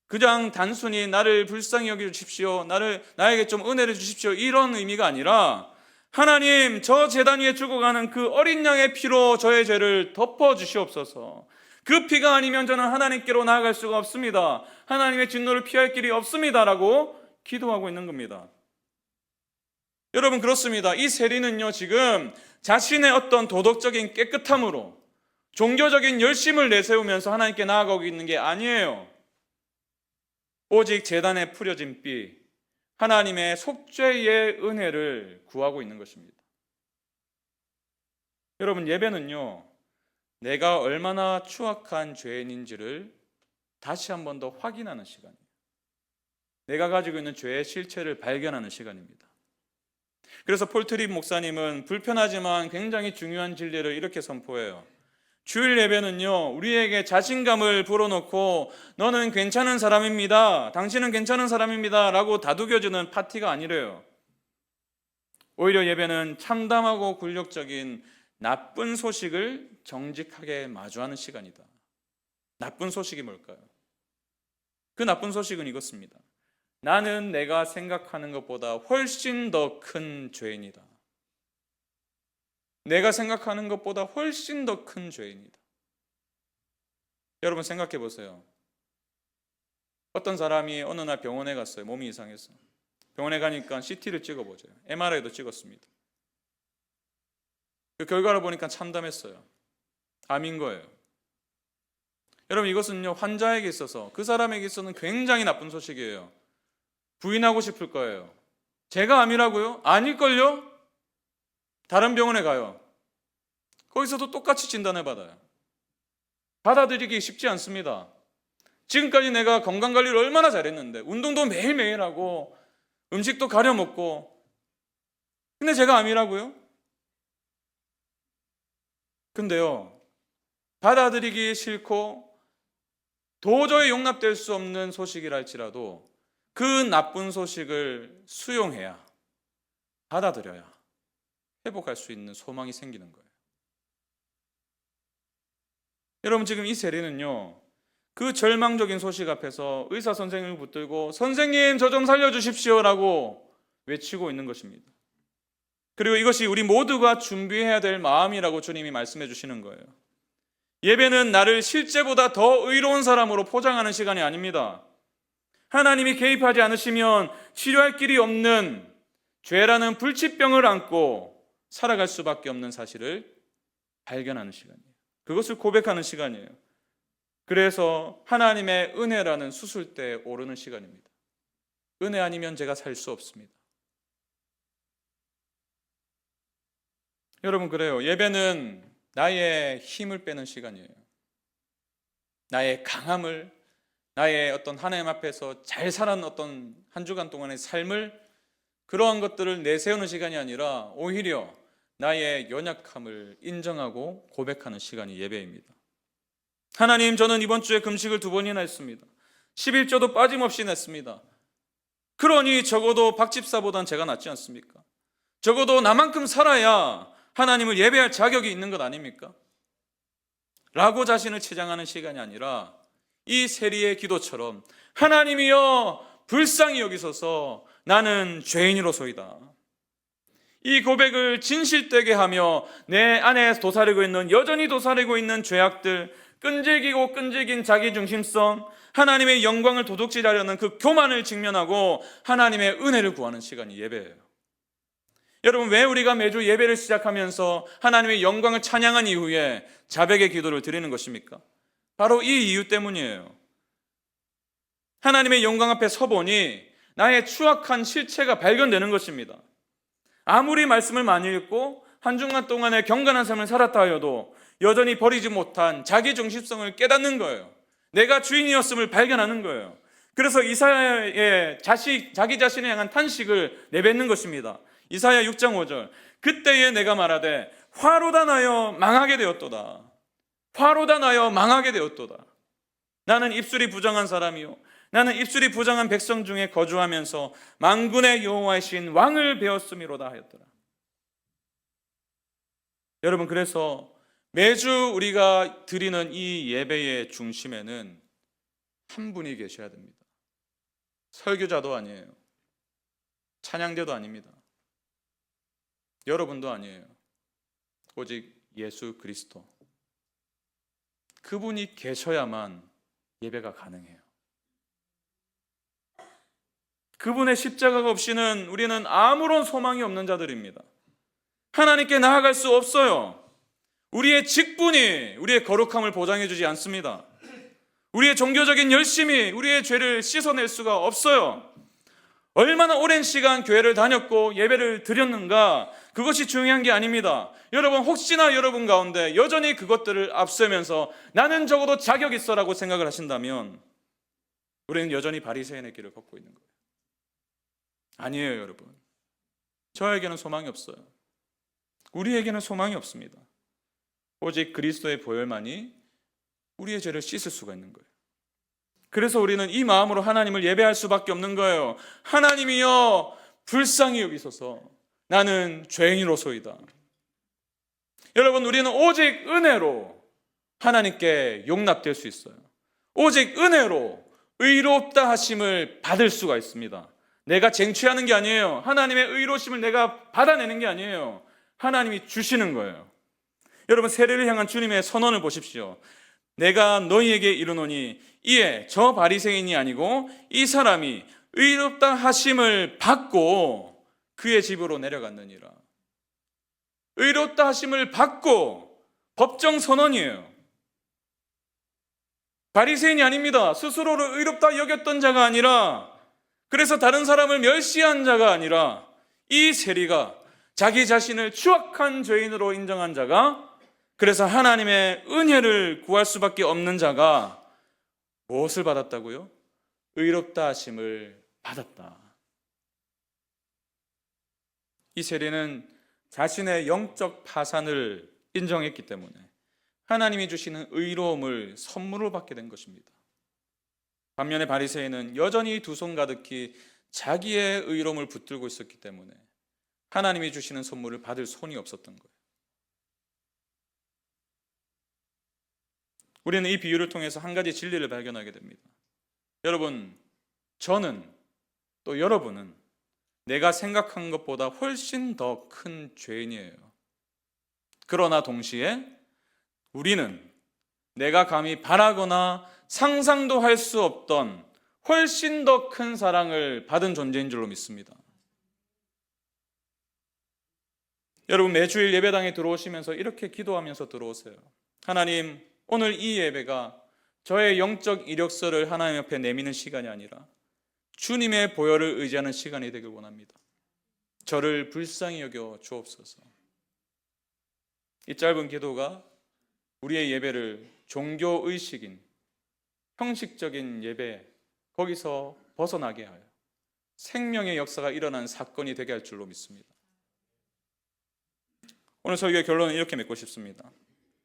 그냥 단순히 나를 불쌍히 여겨주십시오, 나에게 좀 은혜를 주십시오, 이런 의미가 아니라 하나님, 저 제단 위에 죽어가는 그 어린 양의 피로 저의 죄를 덮어주시옵소서. 그 피가 아니면 저는 하나님께로 나아갈 수가 없습니다. 하나님의 진노를 피할 길이 없습니다라고 기도하고 있는 겁니다. 여러분, 그렇습니다. 이 세리는요, 지금 자신의 어떤 도덕적인 깨끗함으로 종교적인 열심을 내세우면서 하나님께 나아가고 있는 게 아니에요. 오직 제단에 뿌려진 피, 하나님의 속죄의 은혜를 구하고 있는 것입니다. 여러분, 예배는요, 내가 얼마나 추악한 죄인인지를 다시 한 번 더 확인하는 시간이에요. 내가 가지고 있는 죄의 실체를 발견하는 시간입니다. 그래서 폴 트립 목사님은 불편하지만 굉장히 중요한 진리를 이렇게 선포해요. 주일 예배는요, 우리에게 자신감을 불어넣고 너는 괜찮은 사람입니다, 당신은 괜찮은 사람입니다 라고 다독여주는 파티가 아니래요. 오히려 예배는 참담하고 굴욕적인 나쁜 소식을 정직하게 마주하는 시간이다. 나쁜 소식이 뭘까요? 그 나쁜 소식은 이것입니다. 나는 내가 생각하는 것보다 훨씬 더 큰 죄인이다. 내가 생각하는 것보다 훨씬 더 큰 죄인이다. 여러분, 생각해 보세요. 어떤 사람이 어느 날 병원에 갔어요. 몸이 이상해서. 병원에 가니까 CT를 찍어보죠. MRI도 찍었습니다. 그 결과를 보니까 참담했어요. 암인 거예요. 여러분, 이것은요, 환자에게 있어서, 그 사람에게 있어서는 굉장히 나쁜 소식이에요. 부인하고 싶을 거예요. 제가 암이라고요? 아닐걸요? 다른 병원에 가요. 거기서도 똑같이 진단을 받아요. 받아들이기 쉽지 않습니다. 지금까지 내가 건강관리를 얼마나 잘했는데, 운동도 매일매일 하고 음식도 가려 먹고, 근데 제가 암이라고요? 근데요, 받아들이기 싫고 도저히 용납될 수 없는 소식이라 할지라도 그 나쁜 소식을 수용해야, 받아들여야 회복할 수 있는 소망이 생기는 거예요. 여러분, 지금 이 세리는요, 그 절망적인 소식 앞에서 의사 선생님을 붙들고 선생님, 저 좀 살려주십시오라고 외치고 있는 것입니다. 그리고 이것이 우리 모두가 준비해야 될 마음이라고 주님이 말씀해 주시는 거예요. 예배는 나를 실제보다 더 의로운 사람으로 포장하는 시간이 아닙니다. 하나님이 개입하지 않으시면 치료할 길이 없는 죄라는 불치병을 안고 살아갈 수밖에 없는 사실을 발견하는 시간이에요. 그것을 고백하는 시간이에요. 그래서 하나님의 은혜라는 수술대에 오르는 시간입니다. 은혜 아니면 제가 살 수 없습니다. 여러분, 그래요. 예배는 나의 힘을 빼는 시간이에요. 나의 강함을, 나의 어떤 하나님 앞에서 잘 살아온 어떤 한 주간 동안의 삶을, 그러한 것들을 내세우는 시간이 아니라 오히려 나의 연약함을 인정하고 고백하는 시간이 예배입니다. 하나님, 저는 이번 주에 금식을 2번이나 했습니다. 11조도 빠짐없이 냈습니다. 그러니 적어도 박집사보단 제가 낫지 않습니까? 적어도 나만큼 살아야 하나님을 예배할 자격이 있는 것 아닙니까? 라고 자신을 치장하는 시간이 아니라 이 세리의 기도처럼 하나님이여 불쌍히 여기소서 나는 죄인이로소이다. 이 고백을 진실되게 하며 내 안에 여전히 도사리고 있는 죄악들, 끈질긴 자기중심성, 하나님의 영광을 도둑질하려는 그 교만을 직면하고 하나님의 은혜를 구하는 시간이 예배예요. 여러분, 왜 우리가 매주 예배를 시작하면서 하나님의 영광을 찬양한 이후에 자백의 기도를 드리는 것입니까? 바로 이 이유 때문이에요. 하나님의 영광 앞에 서보니 나의 추악한 실체가 발견되는 것입니다. 아무리 말씀을 많이 읽고 한 주간 동안의 경건한 삶을 살았다 하여도 여전히 버리지 못한 자기 중심성을 깨닫는 거예요. 내가 주인이었음을 발견하는 거예요. 그래서 이사야의 자기 자신에 향한 탄식을 내뱉는 것입니다. 이사야 6장 5절, 그때에 내가 말하되 화로다 나여 망하게 되었도다. 화로다 나여 망하게 되었도다. 나는 입술이 부정한 사람이요, 나는 입술이 부정한 백성 중에 거주하면서 만군의 여호와이신 왕을 배웠음이로다 하였더라. 여러분, 그래서 매주 우리가 드리는 이 예배의 중심에는 한 분이 계셔야 됩니다. 설교자도 아니에요. 찬양대도 아닙니다. 여러분도 아니에요. 오직 예수 그리스도. 그분이 계셔야만 예배가 가능해요. 그분의 십자가가 없이는 우리는 아무런 소망이 없는 자들입니다. 하나님께 나아갈 수 없어요. 우리의 직분이 우리의 거룩함을 보장해 주지 않습니다. 우리의 종교적인 열심이 우리의 죄를 씻어낼 수가 없어요. 얼마나 오랜 시간 교회를 다녔고 예배를 드렸는가, 그것이 중요한 게 아닙니다. 여러분, 혹시나 여러분 가운데 여전히 그것들을 앞세면서 나는 적어도 자격 있어라고 생각을 하신다면 우리는 여전히 바리새인의 길을 걷고 있는 거예요. 아니에요, 여러분. 저에게는 소망이 없어요. 우리에게는 소망이 없습니다. 오직 그리스도의 보혈만이 우리의 죄를 씻을 수가 있는 거예요. 그래서 우리는 이 마음으로 하나님을 예배할 수밖에 없는 거예요. 하나님이여 불쌍히 여기소서 나는 죄인으로소이다. 여러분, 우리는 오직 은혜로 하나님께 용납될 수 있어요. 오직 은혜로 의롭다 하심을 받을 수가 있습니다. 내가 쟁취하는 게 아니에요. 하나님의 의로심을 내가 받아내는 게 아니에요. 하나님이 주시는 거예요. 여러분, 세례를 향한 주님의 선언을 보십시오. 내가 너희에게 이르노니 이에 저 바리새인이 아니고 이 사람이 의롭다 하심을 받고 그의 집으로 내려갔느니라. 의롭다 하심을 받고, 법정 선언이에요. 바리새인이 아닙니다. 스스로를 의롭다 여겼던 자가 아니라, 그래서 다른 사람을 멸시한 자가 아니라, 이 세리가 자기 자신을 추악한 죄인으로 인정한 자가, 그래서 하나님의 은혜를 구할 수밖에 없는 자가 무엇을 받았다고요? 의롭다 하심을 받았다. 이 세리는 자신의 영적 파산을 인정했기 때문에 하나님이 주시는 의로움을 선물로 받게 된 것입니다. 반면에 바리새인은 여전히 두 손 가득히 자기의 의로움을 붙들고 있었기 때문에 하나님이 주시는 선물을 받을 손이 없었던 거예요. 우리는 이 비유를 통해서 한 가지 진리를 발견하게 됩니다. 여러분, 저는 또 여러분은 내가 생각한 것보다 훨씬 더 큰 죄인이에요. 그러나 동시에 우리는 내가 감히 바라거나 상상도 할 수 없던 훨씬 더 큰 사랑을 받은 존재인 줄로 믿습니다. 여러분, 매주일 예배당에 들어오시면서 이렇게 기도하면서 들어오세요. 하나님, 오늘 이 예배가 저의 영적 이력서를 하나님 앞에 내미는 시간이 아니라 주님의 보혈을 의지하는 시간이 되길 원합니다. 저를 불쌍히 여겨 주옵소서. 이 짧은 기도가 우리의 예배를 종교의식인, 형식적인 예배, 거기서 벗어나게 하여 생명의 역사가 일어나는 사건이 되게 할 줄로 믿습니다. 오늘 설교의 결론은 이렇게 맺고 싶습니다.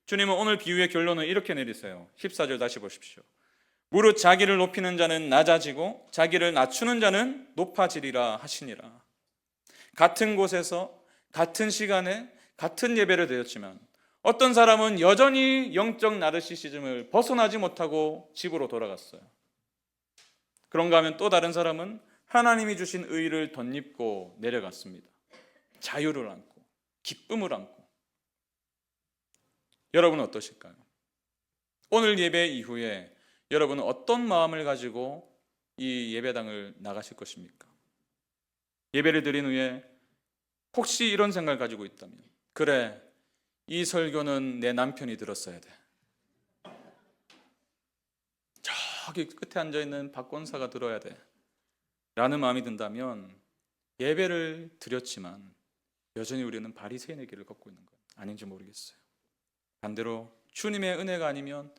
주님은 오늘 비유의 결론을 이렇게 내리세요. 14절 다시 보십시오. 무릇 자기를 높이는 자는 낮아지고 자기를 낮추는 자는 높아지리라 하시니라. 같은 곳에서 같은 시간에 같은 예배를 드렸지만 어떤 사람은 여전히 영적 나르시시즘을 벗어나지 못하고 집으로 돌아갔어요. 그런가 하면 또 다른 사람은 하나님이 주신 의를 덧입고 내려갔습니다. 자유를 안고 기쁨을 안고. 여러분은 어떠실까요? 오늘 예배 이후에 여러분은 어떤 마음을 가지고 이 예배당을 나가실 것입니까? 예배를 드린 후에 혹시 이런 생각을 가지고 있다면, 그래, 이 설교는 내 남편이 들었어야 돼. 저기 끝에 앉아있는 박권사가 들어야 돼 라는 마음이 든다면 예배를 드렸지만 여전히 우리는 바리새인의 길을 걷고 있는 것 아닌지 모르겠어요. 반대로 주님의 은혜가 아니면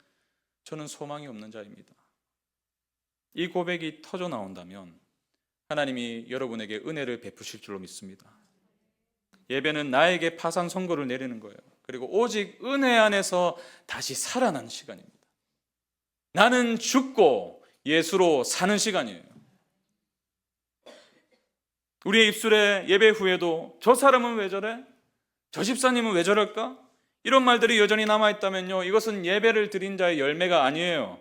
저는 소망이 없는 자입니다. 이 고백이 터져 나온다면 하나님이 여러분에게 은혜를 베푸실 줄로 믿습니다. 예배는 나에게 파산 선고를 내리는 거예요. 그리고 오직 은혜 안에서 다시 살아나는 시간입니다. 나는 죽고 예수로 사는 시간이에요. 우리의 입술에 예배 후에도 저 사람은 왜 저래? 저 집사님은 왜 저럴까? 이런 말들이 여전히 남아있다면요, 이것은 예배를 드린 자의 열매가 아니에요.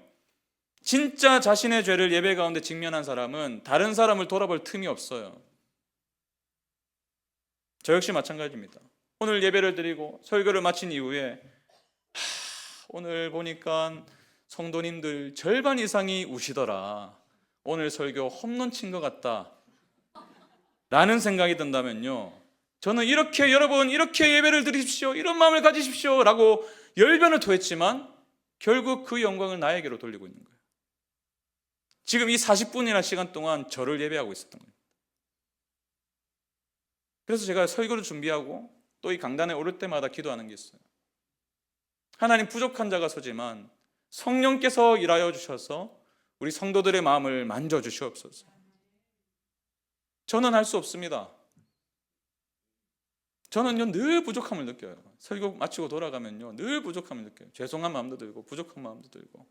진짜 자신의 죄를 예배 가운데 직면한 사람은 다른 사람을 돌아볼 틈이 없어요. 저 역시 마찬가지입니다. 오늘 예배를 드리고 설교를 마친 이후에 오늘 보니까 성도님들 절반 이상이 우시더라. 오늘 설교 홈런 친 것 같다 라는 생각이 든다면요, 저는 이렇게 여러분 이렇게 예배를 드리십시오, 이런 마음을 가지십시오 라고 열변을 토했지만 결국 그 영광을 나에게로 돌리고 있는 거예요. 지금 이 40분이나 시간 동안 저를 예배하고 있었던 거예요. 그래서 제가 설교를 준비하고 또 이 강단에 오를 때마다 기도하는 게 있어요. 하나님, 부족한 자가 서지만 성령께서 일하여 주셔서 우리 성도들의 마음을 만져주시옵소서. 저는 할 수 없습니다. 저는요 늘 부족함을 느껴요. 설교 마치고 돌아가면요 늘 부족함을 느껴요. 죄송한 마음도 들고 부족한 마음도 들고.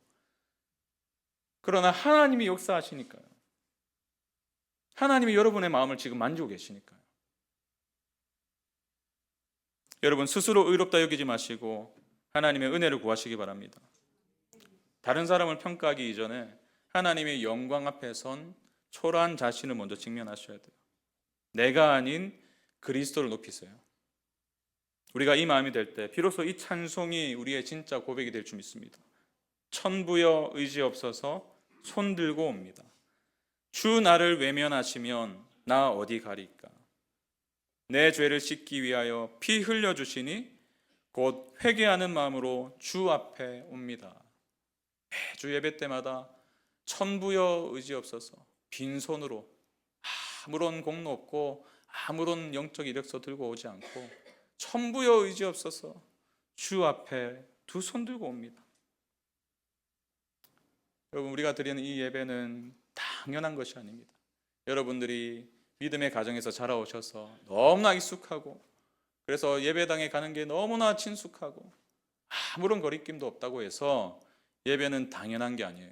그러나 하나님이 역사하시니까요. 하나님이 여러분의 마음을 지금 만지고 계시니까요. 여러분 스스로 의롭다 여기지 마시고 하나님의 은혜를 구하시기 바랍니다. 다른 사람을 평가하기 이전에 하나님의 영광 앞에 선 초라한 자신을 먼저 직면하셔야 돼요. 내가 아닌 그리스도를 높이세요. 우리가 이 마음이 될 때 비로소 이 찬송이 우리의 진짜 고백이 될 줄 믿습니다. 천부여 의지없어서 손들고 옵니다. 주 나를 외면하시면 나 어디 가리까. 내 죄를 씻기 위하여 피 흘려주시니 곧 회개하는 마음으로 주 앞에 옵니다. 매주 예배 때마다 천부여 의지없어서 빈손으로 아무런 공로 없고 아무런 영적 이력서 들고 오지 않고 천부여 의지없어서 주 앞에 두 손 들고 옵니다. 여러분, 우리가 드리는 이 예배는 당연한 것이 아닙니다. 여러분들이 믿음의 가정에서 자라오셔서 너무나 익숙하고 그래서 예배당에 가는 게 너무나 친숙하고 아무런 거리낌도 없다고 해서 예배는 당연한 게 아니에요.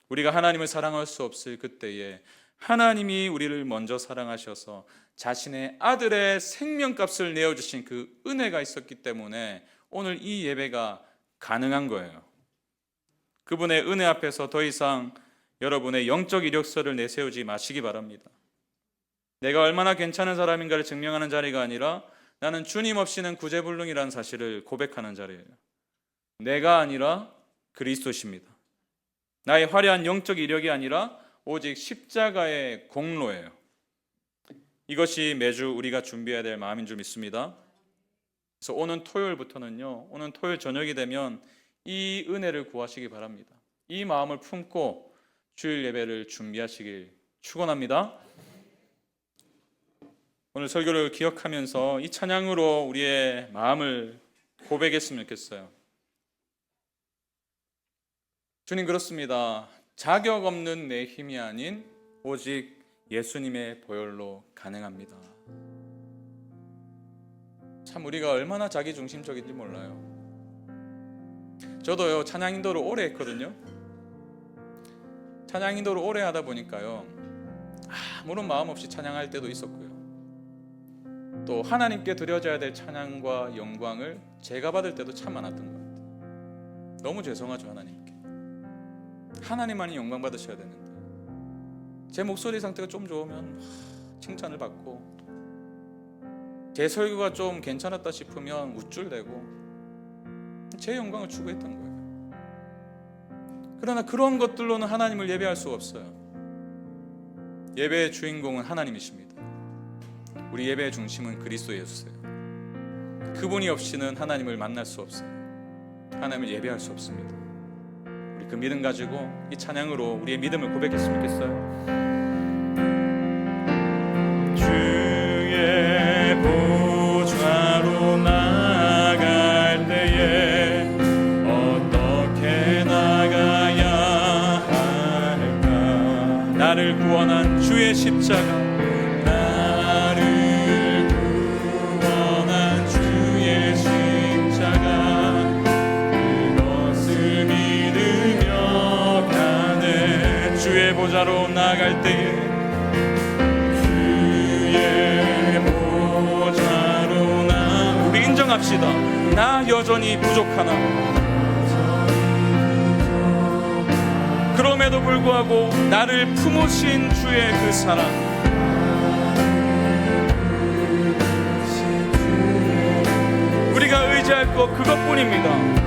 우리가 하나님을 사랑할 수 없을 그때에 하나님이 우리를 먼저 사랑하셔서 자신의 아들의 생명값을 내어주신 그 은혜가 있었기 때문에 오늘 이 예배가 가능한 거예요. 그분의 은혜 앞에서 더 이상 여러분의 영적 이력서를 내세우지 마시기 바랍니다. 내가 얼마나 괜찮은 사람인가를 증명하는 자리가 아니라 나는 주님 없이는 구제불능이라는 사실을 고백하는 자리예요. 내가 아니라 그리스도십니다. 나의 화려한 영적 이력이 아니라 오직 십자가의 공로예요. 이것이 매주 우리가 준비해야 될 마음인 줄 믿습니다. 그래서 오는 토요일부터는요, 오는 토요일 저녁이 되면 이 은혜를 구하시기 바랍니다. 이 마음을 품고 주일 예배를 준비하시길 축원합니다. 오늘 설교를 기억하면서 이 찬양으로 우리의 마음을 고백했으면 좋겠어요. 주님, 그렇습니다. 자격 없는 내 힘이 아닌 오직 예수님의 보혈로 가능합니다. 참 우리가 얼마나 자기중심적인지 몰라요. 저도요, 찬양 인도를 오래 했거든요. 찬양 인도를 오래 하다 보니까요, 아무런 마음 없이 찬양할 때도 있었고요, 또 하나님께 드려져야 될 찬양과 영광을 제가 받을 때도 참 많았던 것 같아요. 너무 죄송하죠. 하나님께. 하나님만이 영광 받으셔야 되는데 제 목소리 상태가 좀 좋으면 칭찬을 받고, 제 설교가 좀 괜찮았다 싶으면 우쭐대고 제 영광을 추구했던 거예요. 그러나 그런 것들로는 하나님을 예배할 수가 없어요. 예배의 주인공은 하나님이십니다. 우리 예배의 중심은 그리스도 예수세요. 그분이 없이는 하나님을 만날 수 없어요. 하나님을 예배할 수 없습니다. 우리 그 믿음 가지고 이 찬양으로 우리의 믿음을 고백했으면 좋겠어요. 주의 보좌로 나갈 때에 어떻게 나가야 할까? 나를 구원한 주의 십자가, 나를 구원한 주의 십자가, 그것을 믿으며 가네. 주의 보좌로 나갈 때에, 주의 보좌로 우리 인정합시다. 나 여전히 부족하나. 그럼에도 불구하고 나를 품으신 주의 그 사랑, 우리가 의지할 것 그것뿐입니다.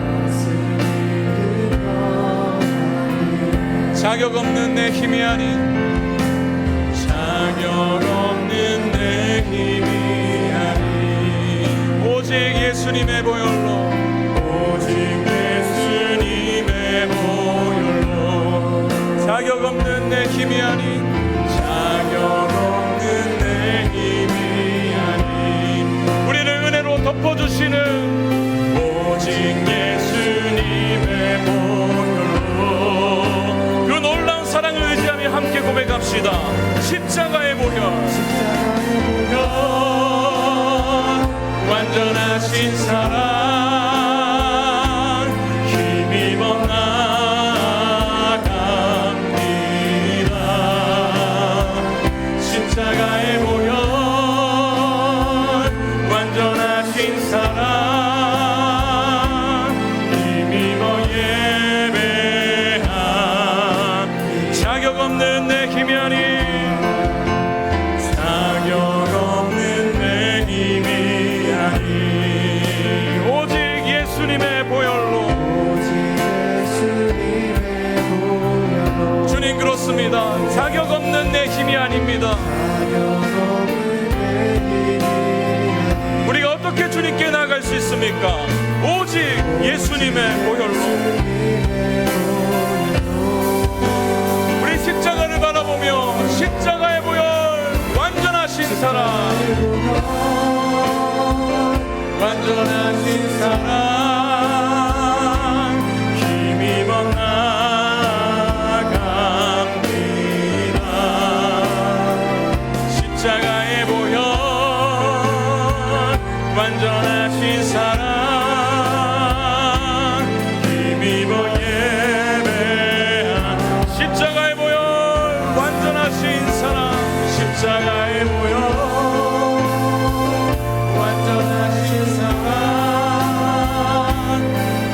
자격 없는 내 힘이 아닌, 자격 없는 내 힘이 아닌 오직 예수님의 보혈로, 오직 예수님의 보혈로, 자격 없는 내 힘이 아닌, 자격 없는 내 힘이 아닌 우리를 은혜로 덮어주시는 오직 예수님의 보혈로, 그 놀라운 사랑을 의지하며 함께 고백합시다. 십자가의 보혈, 완전하신 사랑 힘입어 나갑니다. 십자가의 보혈, 완전하신 사랑 힘입어 예배함. 자격 없는 내 힘이 아닌, 오직 예수님의 보혈로. 주님, 그렇습니다. 자격 없는 내 힘이 아닙니다. 우리가 어떻게 주님께 나아갈 수 있습니까? 오직 예수님의 보혈로. 우리 십자가를 바라보며 십자가의 보혈, 완전하신 사랑, 완전하신 사랑 힘입어 나갑니다. 십자가의 보혈, 완전하신 사랑 힘입어 예배한. 십자가의 보혈, 완전하신 사랑, 십자가의 보혈, 완전하신 사랑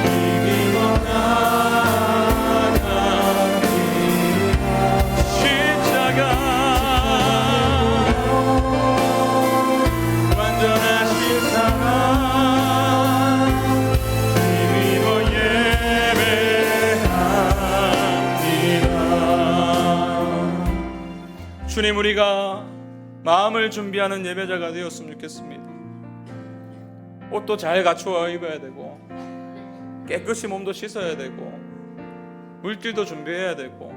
힘입어 나갑니다. 십자가, 완전하신 사랑 힘입어 예배합니다. 주님, 우리가 마음을 준비하는 예배자가 되었으면 좋겠습니다. 옷도 잘 갖추어 입어야 되고, 깨끗이 몸도 씻어야 되고, 물질도 준비해야 되고,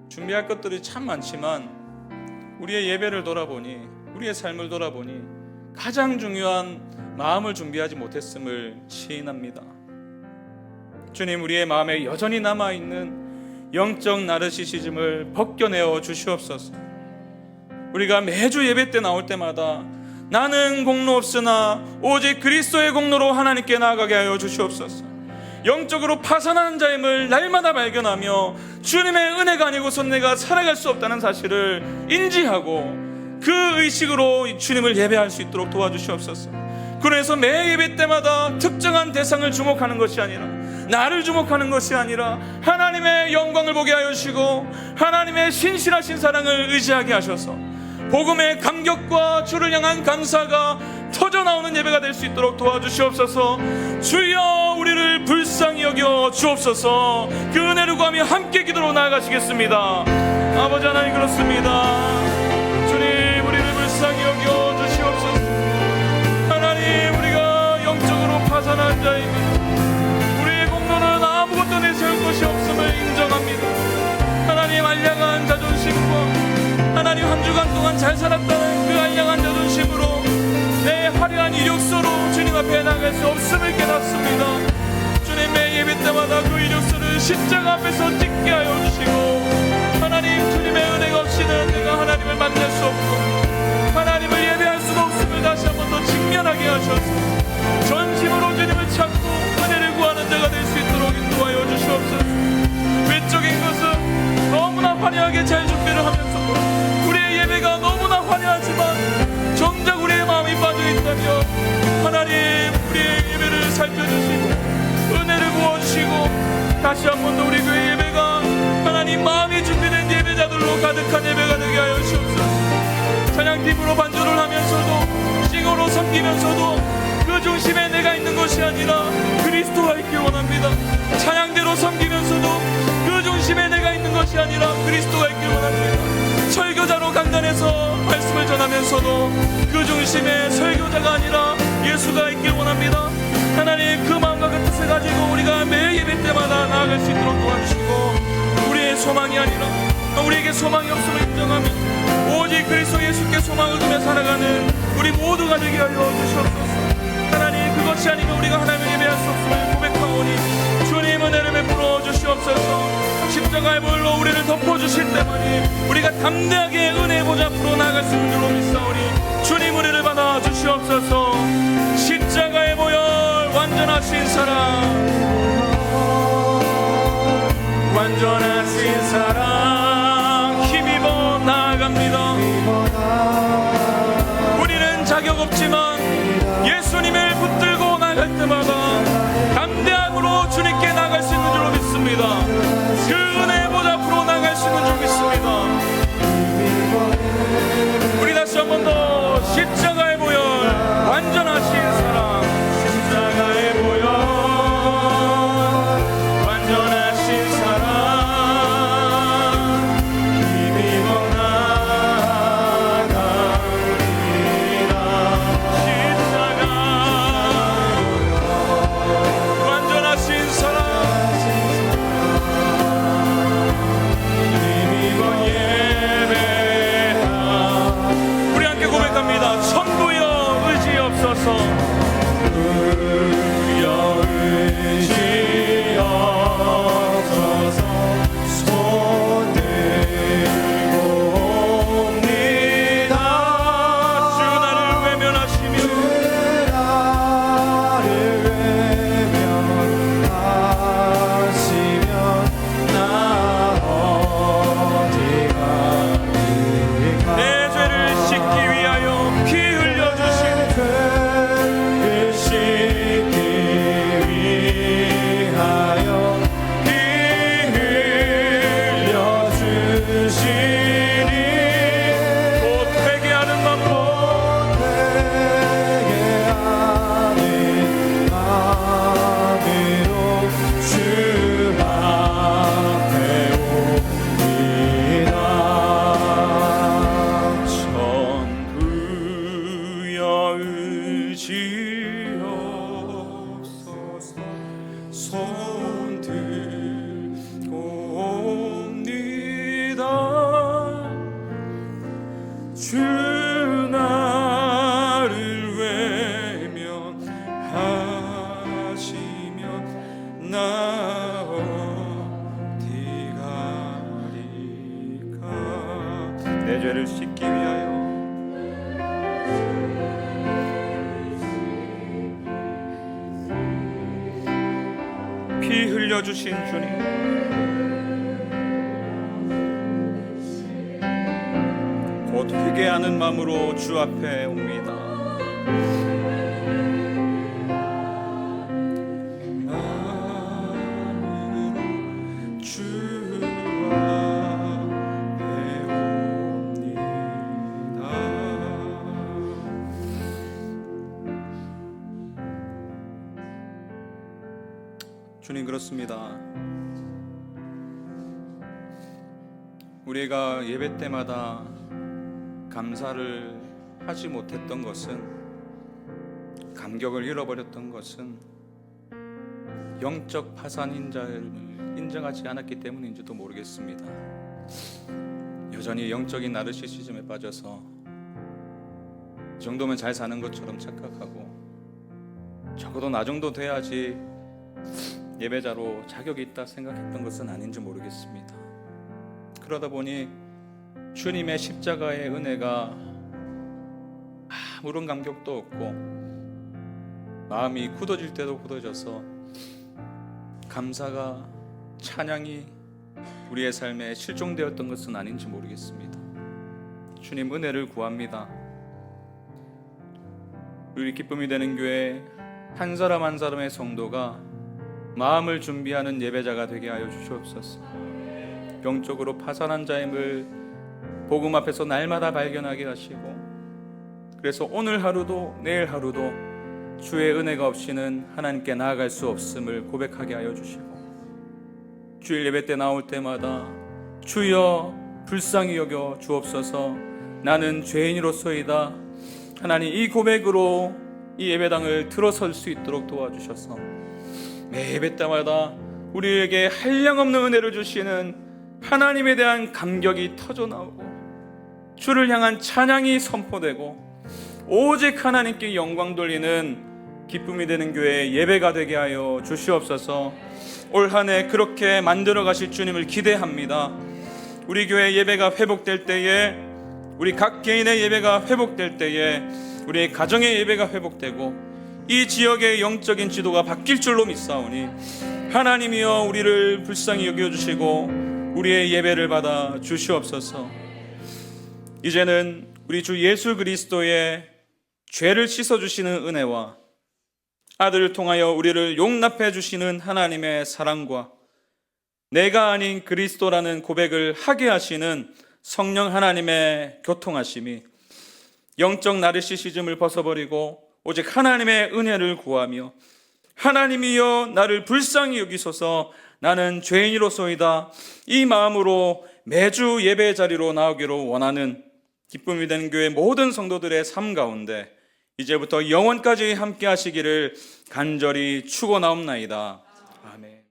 준비할 것들이 참 많지만 우리의 예배를 돌아보니, 우리의 삶을 돌아보니 가장 중요한 마음을 준비하지 못했음을 시인합니다. 주님, 우리의 마음에 여전히 남아있는 영적 나르시시즘을 벗겨내어 주시옵소서. 우리가 매주 예배 때 나올 때마다 나는 공로 없으나 오직 그리스도의 공로로 하나님께 나아가게 하여 주시옵소서. 영적으로 파산하는 자임을 날마다 발견하며 주님의 은혜가 아니고선 내가 살아갈 수 없다는 사실을 인지하고 그 의식으로 주님을 예배할 수 있도록 도와주시옵소서. 그래서 매 예배 때마다 특정한 대상을 주목하는 것이 아니라, 나를 주목하는 것이 아니라 하나님의 영광을 보게 하여 주시고 하나님의 신실하신 사랑을 의지하게 하셔서 복음의 감격과 주를 향한 감사가 터져나오는 예배가 될 수 있도록 도와주시옵소서. 주여, 우리를 불쌍히 여겨 주옵소서. 그 은혜를 구하며 함께 기도로 나아가시겠습니다. 아버지 하나님, 그렇습니다. 주님, 우리를 불쌍히 여겨 주시옵소서. 하나님, 우리가 영적으로 파산한 자입니다. 우리의 공로는 아무것도 내세울 것이 없음을 인정합니다. 하나님, 알량한 자존심과 하나님, 한 주간 동안 잘 살았다는 그 알량한 자존심으로 내 화려한 이력서로 주님 앞에 나갈 수 없음을 깨닫습니다. 주님, 매 예배 때마다 그 이력서를 십자가 앞에서 찍게 하여 주시고 하나님, 주님의 은혜가 없이는 내가 하나님을 만날 수 없고 하나님을 예배할 수가 없음을 다시 한 번 더 직면하게 하셔서 전심으로 주님을 찾고 은혜를 구하는 자가 될 수 있도록 인도하여 주시옵소서. 외적인 것은 너무나 화려하게 잘 준비를 하면서도 우리의 예배가 너무나 화려하지만 정작 우리의 마음이 빠져있다면 하나님, 우리의 예배를 살펴주시고 은혜를 부어주시고 다시 한 번 더 우리 교회 예배가 하나님 마음이 준비된 예배자들로 가득한 예배가 되게 하여 주옵소서. 찬양팀으로 반주를 하면서도 싱어로 섬기면서도 그 중심에 내가 있는 것이 아니라 그리스도가 있길 원합니다. 찬양대로 섬기면서도 그 중심에 내가 있는 것이 아니라 그리스도가 있길 원합니다. 설교자로 강단에서 말씀을 전하면서도 그 중심에 설교자가 아니라 예수가 있길 원합니다. 하나님, 그 마음과 그 뜻을 가지고 우리가 매 예배 때마다 나아갈 수 있도록 도와주시고 우리의 소망이 아니라 우리에게 소망이 없음을 인정하며 오직 그리스도 예수께 소망을 두며 살아가는 우리 모두가 되게 하여 주시옵소서. 하나님, 그것이 아니면 우리가 하나님을 예배할 수 없음을 고백하오니 주님 은혜를 베풀어 주시옵소서. 십자가의 보혈로 우리를 덮어주실 때만이 우리가 담대하게 은혜의 보좌 앞으로 나아갈 수 있는 줄로 믿사오니 주님 은혜를 받아 주시옵소서. 십자가의 보혈, 완전하신 사랑, 완전하신 사랑 힘입어 나아갑니다. 우리는 자격 없지만 예수님을 붙들고 나갈 때마다 담대함으로 주님께 나갈 수 있는 줄로 믿습니다. 그 은혜의 보좌 앞으로 나갈 수 있는 줄 믿습니다. 우리 다시 한 번 더 십자가의 보혈, 완전하신 사랑, 십자가의 보혈, 완전하신 사랑 힘입어 나아갑니다. 십자가 완전하신 사랑 힘입어 예배하. 우리 함께 고백합니다. 천부여 의지없소서, 주여 의지없소서. 손 들고 옵니다. 주 나를 외면하시며 나 어디가 내 죄를 씻기 위하여 피 흘려주신 씻기 위하여 피 흘려주시니 곧 회개하는 마음으로 주 앞에 옵니다. 천부여 의지없소서. 손 들고 옵니다. 주 나를 외면하시면 나 내 죄를 씻기 위하여 피 흘려주신 주님, 곧 회개하는 마음으로 주 앞에 옵니다. 마음으로 주 앞에 옵니다. 주님, 그렇습니다. 우리가 예배 때마다 감사를 하지 못했던 것은, 감격을 잃어버렸던 것은 영적 파산인 자를 인정하지 않았기 때문인지도 모르겠습니다. 여전히 영적인 나르시시즘에 빠져서 이 정도면 잘 사는 것처럼 착각하고, 적어도 나 정도 돼야지 예배자로 자격이 있다 생각했던 것은 아닌지 모르겠습니다. 그러다 보니 주님의 십자가의 은혜가 아무런 감격도 없고, 마음이 굳어질 때도 굳어져서 감사가, 찬양이 우리의 삶에 실종되었던 것은 아닌지 모르겠습니다. 주님, 은혜를 구합니다. 우리 기쁨이 되는 교회 한 사람 한 사람의 성도가 마음을 준비하는 예배자가 되게 하여 주시옵소서. 영적으로 파산한 자임을 복음 앞에서 날마다 발견하게 하시고, 그래서 오늘 하루도 내일 하루도 주의 은혜가 없이는 하나님께 나아갈 수 없음을 고백하게 하여 주시고, 주일 예배 때 나올 때마다 주여 불쌍히 여겨 주옵소서, 나는 죄인으로서이다, 하나님 이 고백으로 이 예배당을 들어설 수 있도록 도와주셔서 매 예배 때마다 우리에게 한량없는 은혜를 주시는 하나님에 대한 감격이 터져나오고, 주를 향한 찬양이 선포되고, 오직 하나님께 영광 돌리는 기쁨이 되는 교회 예배가 되게 하여 주시옵소서. 올 한 해 그렇게 만들어 가실 주님을 기대합니다. 우리 교회 예배가 회복될 때에, 우리 각 개인의 예배가 회복될 때에 우리 가정의 예배가 회복되고, 이 지역의 영적인 지도가 바뀔 줄로 믿사오니 하나님이여 우리를 불쌍히 여겨주시고 우리의 예배를 받아 주시옵소서. 이제는 우리 주 예수 그리스도의 죄를 씻어주시는 은혜와 아들을 통하여 우리를 용납해 주시는 하나님의 사랑과 내가 아닌 그리스도라는 고백을 하게 하시는 성령 하나님의 교통하심이 영적 나르시시즘을 벗어버리고 오직 하나님의 은혜를 구하며, 하나님이여 나를 불쌍히 여기소서, 나는 죄인이로소이다, 이 마음으로 매주 예배 자리로 나오기를 원하는 기쁨이 되는 교회 모든 성도들의 삶 가운데 이제부터 영원까지 함께 하시기를 간절히 축원하옵나이다. 아멘.